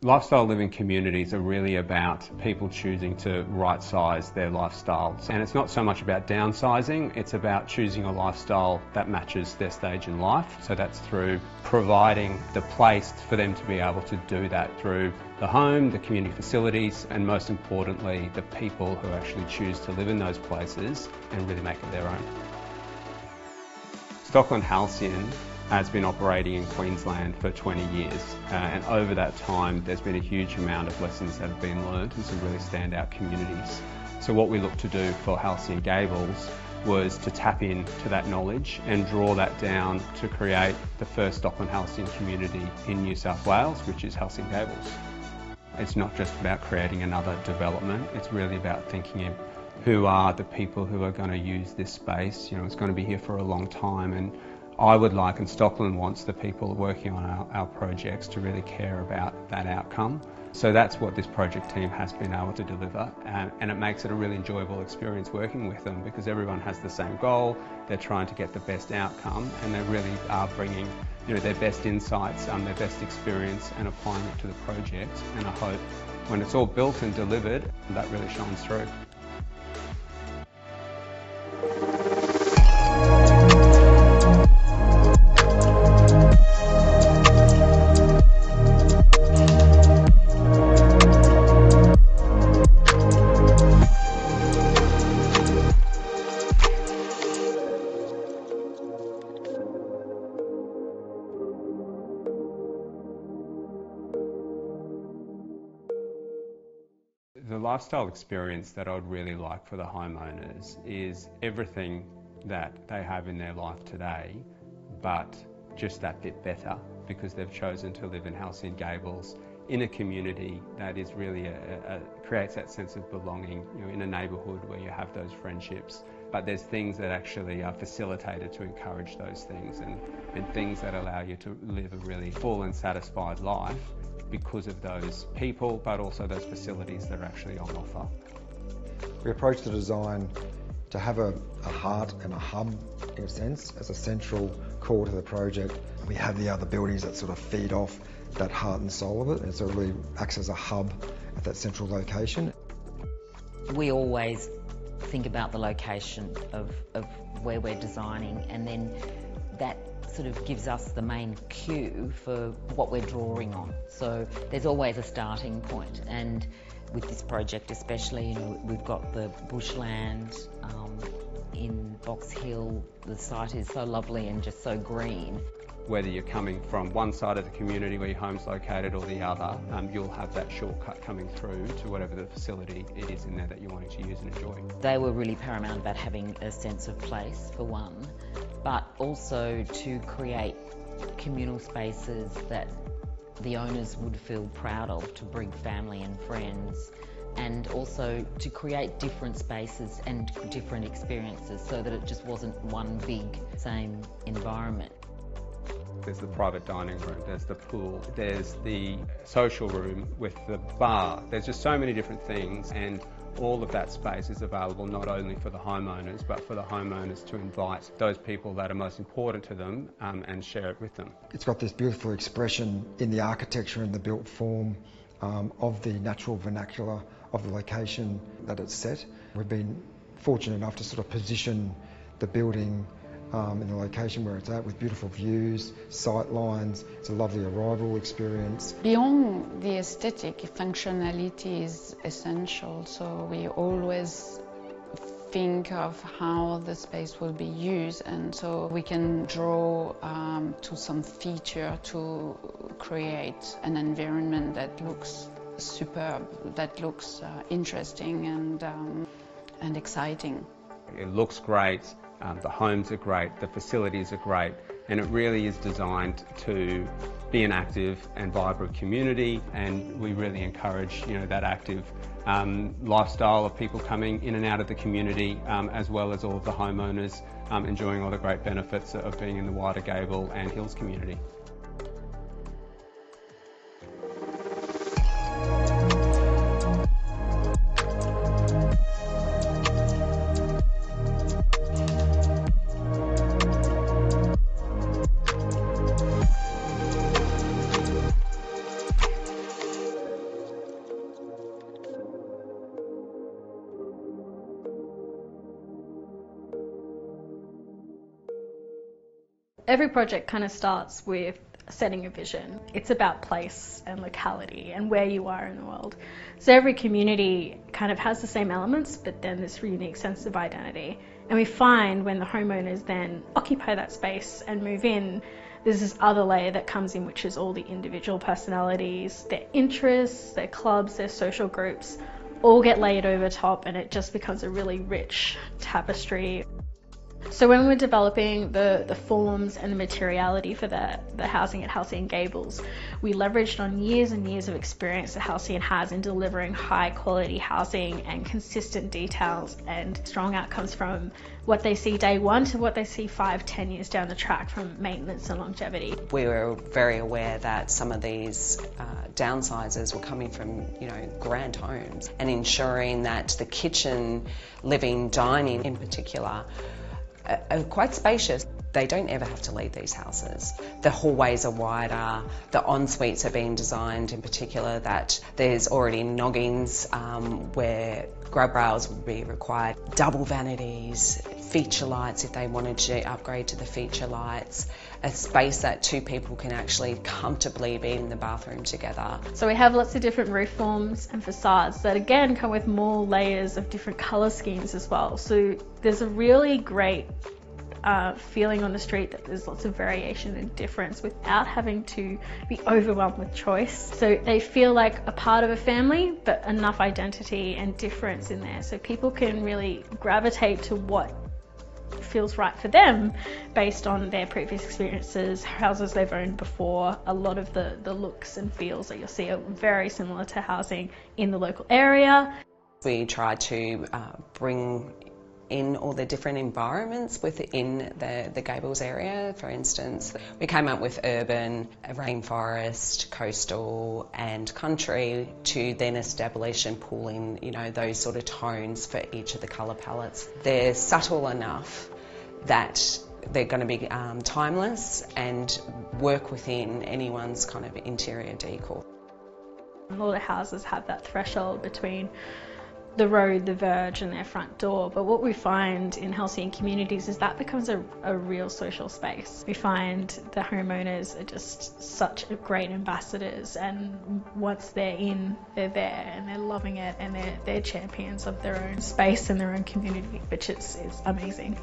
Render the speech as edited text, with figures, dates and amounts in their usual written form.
Lifestyle living communities are really about people choosing to right-size their lifestyles. And it's not so much about downsizing, it's about choosing a lifestyle that matches their stage in life. So that's through providing the place for them to be able to do that through the home, the community facilities, and most importantly, the people who actually choose to live in those places and really make it their own. Stockland Halcyon has been operating in Queensland for 20 years and over that time there's been a huge amount of lessons that have been learned in some really standout communities. So what we looked to do for Halcyon Gables was to tap into that knowledge and draw that down to create the first Stockland Halcyon community in New South Wales, which is Halcyon Gables. It's not just about creating another development, it's really about thinking of who are the people who are going to use this space. You know, it's going to be here for a long time, and I would like, and Stockland wants, the people working on our projects to really care about that outcome. So that's what this project team has been able to deliver, and it makes it a really enjoyable experience working with them because everyone has the same goal, they're trying to get the best outcome, and they really are bringing, you know, their best insights, their best experience and applying it to the project. And I hope when it's all built and delivered, that really shines through. The lifestyle experience that I'd really like for the homeowners is everything that they have in their life today, but just that bit better because they've chosen to live in Halcyon Gables in a community that is really creates that sense of belonging, you know, in a neighbourhood where you have those friendships. But there's things that actually are facilitated to encourage those things and things that allow you to live a really full and satisfied life because of those people, but also those facilities that are actually on offer. We approach the design to have a heart and a hub, in a sense, as a central core to the project. We have the other buildings that sort of feed off that heart and soul of it, and so it really acts as a hub at that central location. We always think about the location of where we're designing, and then that sort of gives us the main cue for what we're drawing on. So there's always a starting point, and with this project especially, you know, we've got the bushland in Box Hill. The site is so lovely and just so green. Whether you're coming from one side of the community where your home's located or the other, you'll have that shortcut coming through to whatever the facility it is in there that you're wanting to use and enjoy. They were really paramount about having a sense of place, for one, but also to create communal spaces that the owners would feel proud of, to bring family and friends, and also to create different spaces and different experiences so that it just wasn't one big same environment. There's the private dining room, there's the pool, there's the social room with the bar. There's just so many different things, and all of that space is available not only for the homeowners, but for the homeowners to invite those people that are most important to them and share it with them. It's got this beautiful expression in the architecture and the built form of the natural vernacular of the location that it's set. We've been fortunate enough to sort of position the building in the location where it's at, with beautiful views, sight lines. It's a lovely arrival experience. Beyond the aesthetic, functionality is essential, so we always think of how the space will be used, and so we can draw to some feature to create an environment that looks superb, that looks interesting and exciting. It looks great. The homes are great, the facilities are great, and it really is designed to be an active and vibrant community, and we really encourage, you know, that active lifestyle of people coming in and out of the community, as well as all of the homeowners enjoying all the great benefits of being in the wider Gable and Hills community. Every project kind of starts with setting a vision. It's about place and locality and where you are in the world. So every community kind of has the same elements, but then this unique sense of identity. And we find when the homeowners then occupy that space and move in, there's this other layer that comes in, which is all the individual personalities, their interests, their clubs, their social groups, all get layered over top, and it just becomes a really rich tapestry. So when we're developing the forms and the materiality for the housing at Halcyon Gables, we leveraged on years and years of experience that Halcyon has in delivering high quality housing and consistent details and strong outcomes from what they see day one to what they see 5-10 years down the track from maintenance and longevity. We were very aware that some of these downsizers were coming from, grand homes, and ensuring that the kitchen, living, dining in particular, are quite spacious. They don't ever have to leave these houses. The hallways are wider, the en-suites are being designed in particular that there's already noggins where grub rails would be required, double vanities, feature lights if they wanted to upgrade to the feature lights, a space that two people can actually comfortably be in the bathroom together. So we have lots of different roof forms and facades that again come with more layers of different colour schemes as well. So there's a really great feeling on the street that there's lots of variation and difference without having to be overwhelmed with choice. So they feel like a part of a family, but enough identity and difference in there. So people can really gravitate to what feels right for them based on their previous experiences, houses they've owned before. A lot of the looks and feels that you'll see are very similar to housing in the local area. We try to bring in all the different environments within the Gables area. For instance, we came up with urban, rainforest, coastal and country to then establish and pull in, those sort of tones for each of the colour palettes. They're subtle enough that they're going to be timeless and work within anyone's kind of interior decor. A lot of houses have that threshold between the road, the verge and their front door, but what we find in Halcyon communities is that becomes a real social space. We find the homeowners are just such great ambassadors, and once they're in, they're there and they're loving it, and they're champions of their own space and their own community, which is amazing.